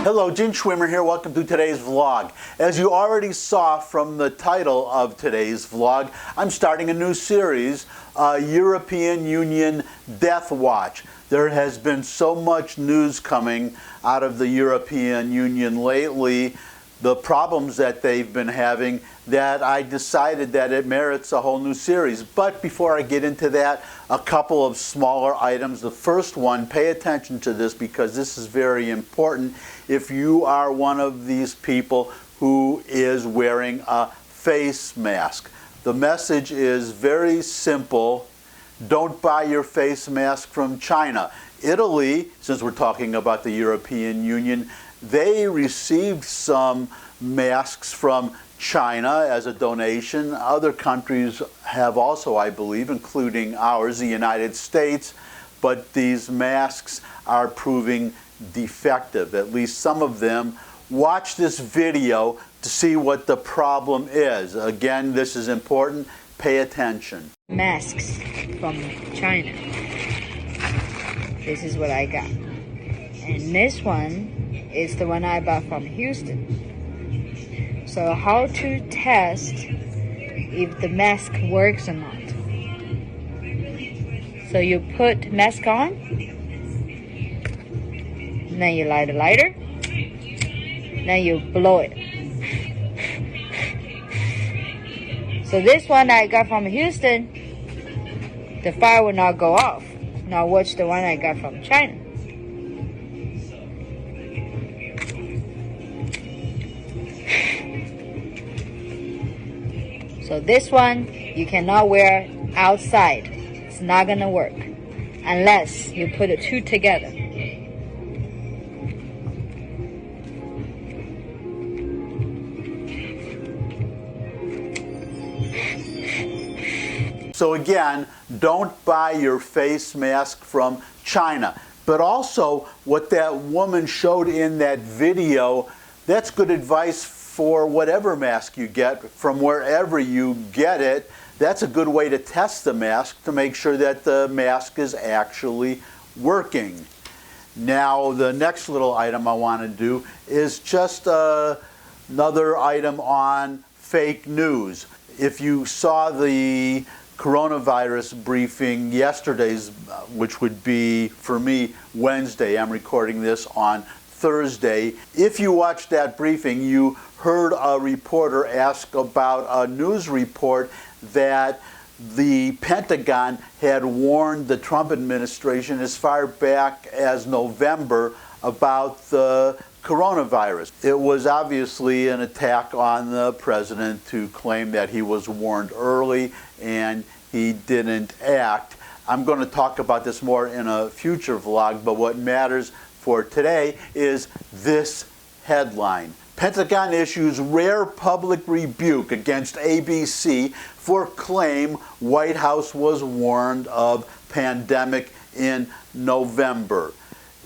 Hello, Gene Schwimmer here. Welcome to today's vlog. As you already saw from the title of today's vlog, I'm starting a new series, European Union Death Watch. There has been so much news coming out of the European Union lately, the problems that they've been having, that I decided that it merits a whole new series. But before I get into that, a couple of smaller items. The first one, pay attention to this because this is very important if you are one of these people who is wearing a face mask. The message is very simple. Don't buy your face mask from China. Italy, since we're talking about the European Union, they received some masks from China as a donation. Other countries have also, I believe, including ours, the United States, but these masks are proving defective, at least some of them. Watch this video to see what the problem is. Again, this is important. Pay attention. Masks from China. This is what I got. And this one is the one I bought from Houston. So how to test if the mask works or not. So you put mask on, then you light a lighter, then you blow it. So this one I got from Houston, the fire will not go off. Now watch the one I got from China. So this one you cannot wear outside. It's not gonna work unless you put the two together. So again, don't buy your face mask from China. But also, what that woman showed in that video, that's good advice for whatever mask you get from wherever you get it. That's a good way to test the mask to make sure that the mask is actually working. Now, the next little item I want to do is just another item on fake news. If you saw the coronavirus briefing yesterday's, which would be, for me, Wednesday. I'm recording this on Thursday. If you watched that briefing, you heard a reporter ask about a news report that the Pentagon had warned the Trump administration as far back as November about the coronavirus. It was obviously an attack on the president to claim that he was warned early and he didn't act. I'm going to talk about this more in a future vlog, but what matters for today is this headline. Pentagon issues rare public rebuke against ABC for claim White House was warned of pandemic in November.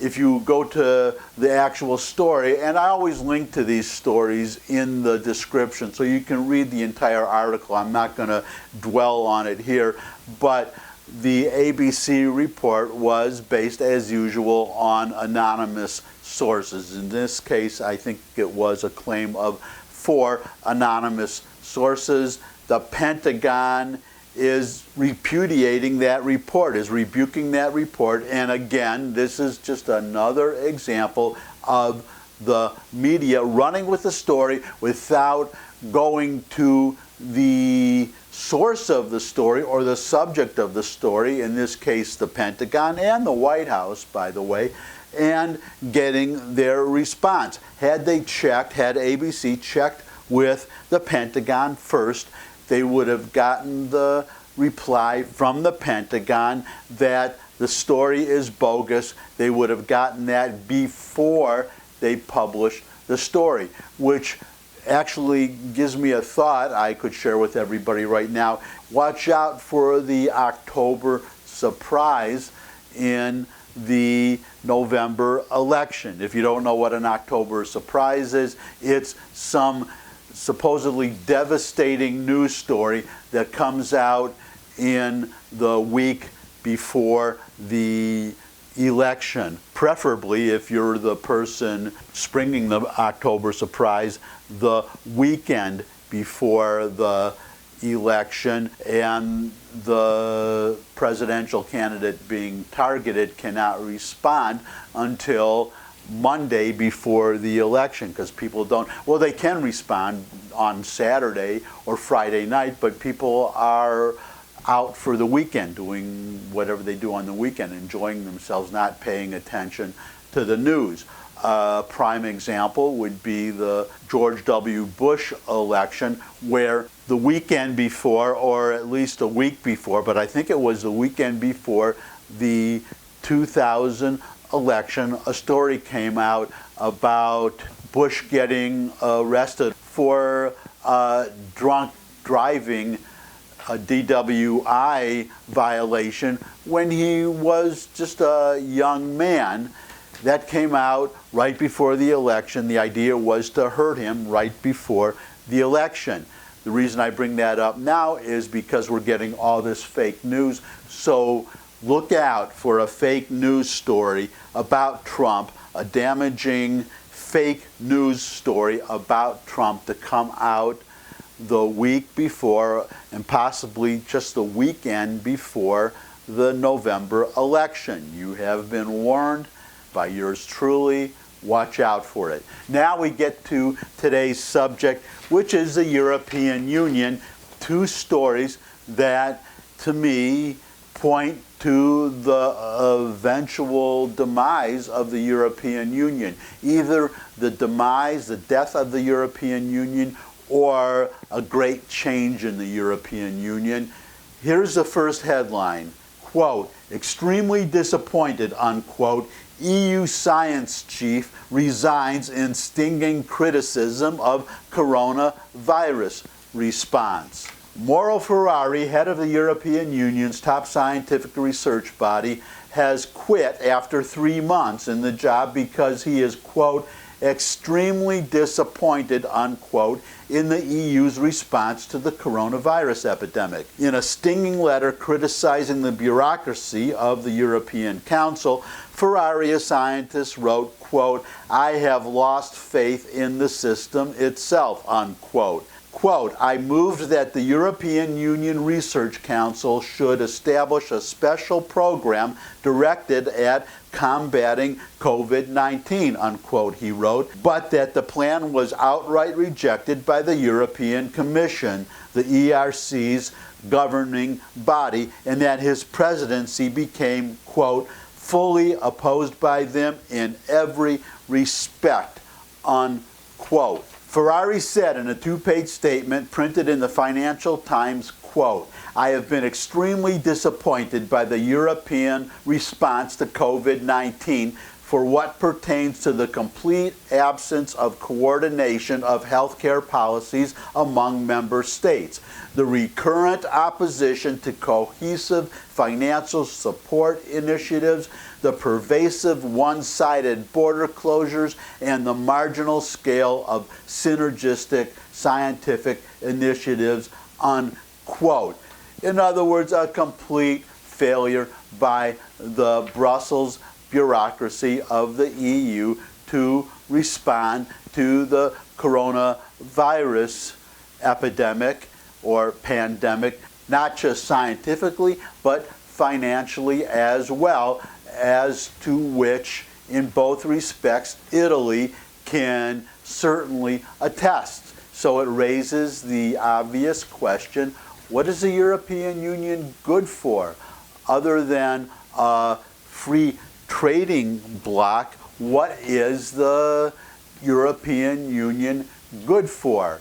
If you go to the actual story, and I always link to these stories in the description so you can read the entire article. I'm not going to dwell on it here, but the ABC report was based, as usual, on anonymous sources. In this case, I think it was a claim of 4 anonymous sources. The Pentagon is repudiating that report, is rebuking that report. And again, this is just another example of the media running with the story without going to the source of the story or the subject of the story, in this case the Pentagon and the White House, by the way, and getting their response. Had they checked, had ABC checked with the Pentagon first, they would have gotten the reply from the Pentagon that the story is bogus. They would have gotten that before they published the story, which actually gives me a thought I could share with everybody right now. Watch out for the October surprise in the November election. If you don't know what an October surprise is, it's some supposedly devastating news story that comes out in the week before the election. Preferably, if you're the person springing the October surprise, the weekend before the election, and the presidential candidate being targeted cannot respond until Monday before the election, because people don't, well, they can respond on Saturday or Friday night, but people are out for the weekend doing whatever they do on the weekend, enjoying themselves, not paying attention to the news. A prime example would be the George W. Bush election, where the weekend before, or at least a week before, but I think it was the weekend before the 2000 election, a story came out about Bush getting arrested for drunk driving, a DWI violation, when he was just a young man. That came out right before the election. The idea was to hurt him right before the election. The reason I bring that up now is because we're getting all this fake news. So look out for a fake news story about Trump, a damaging fake news story about Trump to come out the week before, and possibly just the weekend before the November election. You have been warned by yours truly. Watch out for it. Now we get to today's subject, which is the European Union. Two stories that, to me, point to the eventual demise of the European Union. Either the demise, the death of the European Union, or a great change in the European Union. Here's the first headline, quote, "Extremely disappointed," unquote, EU science chief resigns in stinging criticism of coronavirus response. Mauro Ferrari, head of the European Union's top scientific research body, has quit after 3 months in the job because he is, quote, "extremely disappointed," unquote, in the EU's response to the coronavirus epidemic. In a stinging letter criticizing the bureaucracy of the European Council, Ferrari, a scientist, wrote, quote, "I have lost faith in the system itself," unquote. Quote, "I moved that the European Union Research Council should establish a special program directed at combating COVID-19, unquote," he wrote, but that the plan was outright rejected by the European Commission, the ERC's governing body, and that his presidency became, quote, "fully opposed by them in every respect," unquote. Ferrari said in a 2-page statement printed in the Financial Times, quote, "I have been extremely disappointed by the European response to COVID-19 for what pertains to the complete absence of coordination of healthcare policies among member states, the recurrent opposition to cohesive financial support initiatives, the pervasive one-sided border closures, and the marginal scale of synergistic scientific initiatives," unquote. In other words, a complete failure by the Brussels bureaucracy of the EU to respond to the coronavirus epidemic or pandemic, not just scientifically, but financially as well, as to which, in both respects, Italy can certainly attest. So it raises the obvious question, what is the European Union good for? Other than a free trading bloc, what is the European Union good for?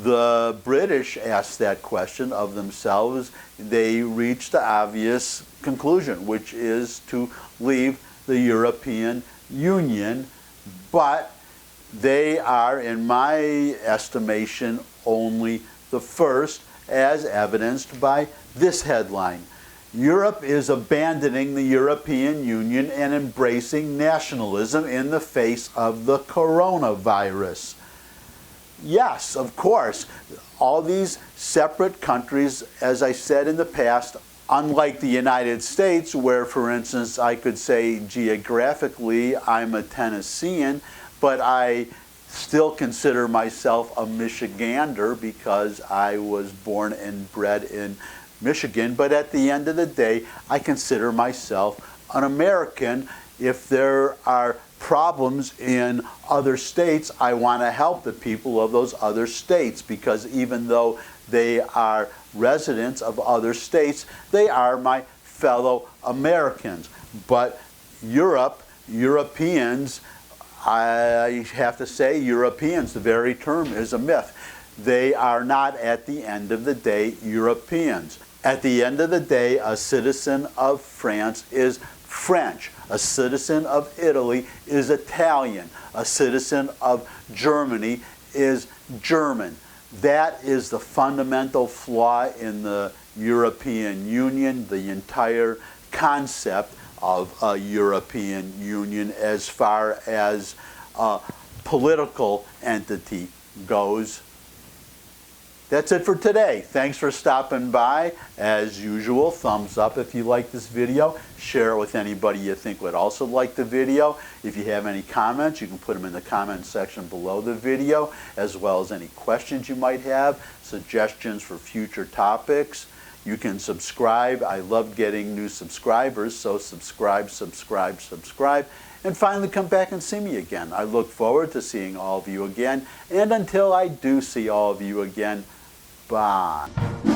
The British asked that question of themselves. They reached the obvious conclusion, which is to leave the European Union, but they are, in my estimation, only the first, as evidenced by this headline. Europe is abandoning the European Union and embracing nationalism in the face of the coronavirus. Yes, of course, all these separate countries, as I said in the past, Unlike the United States, where, for instance, I could say geographically I'm a Tennessean, but I still consider myself a Michigander because I was born and bred in Michigan. But at the end of the day, I consider myself an American. If there are problems in other states, I want to help the people of those other states, because even though they are residents of other states, they are my fellow Americans. But Europeans, I have to say, Europeans, the very term is a myth. They are not, at the end of the day, Europeans. At the end of the day, a citizen of France is French. A citizen of Italy is Italian. A citizen of Germany is German. That is the fundamental flaw in the European Union, the entire concept of a European Union as far as a political entity goes. That's it for today. Thanks for stopping by. As usual, thumbs up if you like this video. Share it with anybody you think would also like the video. If you have any comments, you can put them in the comment section below the video, as well as any questions you might have, suggestions for future topics. You can subscribe. I love getting new subscribers, so subscribe. And finally, come back and see me again. I look forward to seeing all of you again. And until I do see all of you again, bye.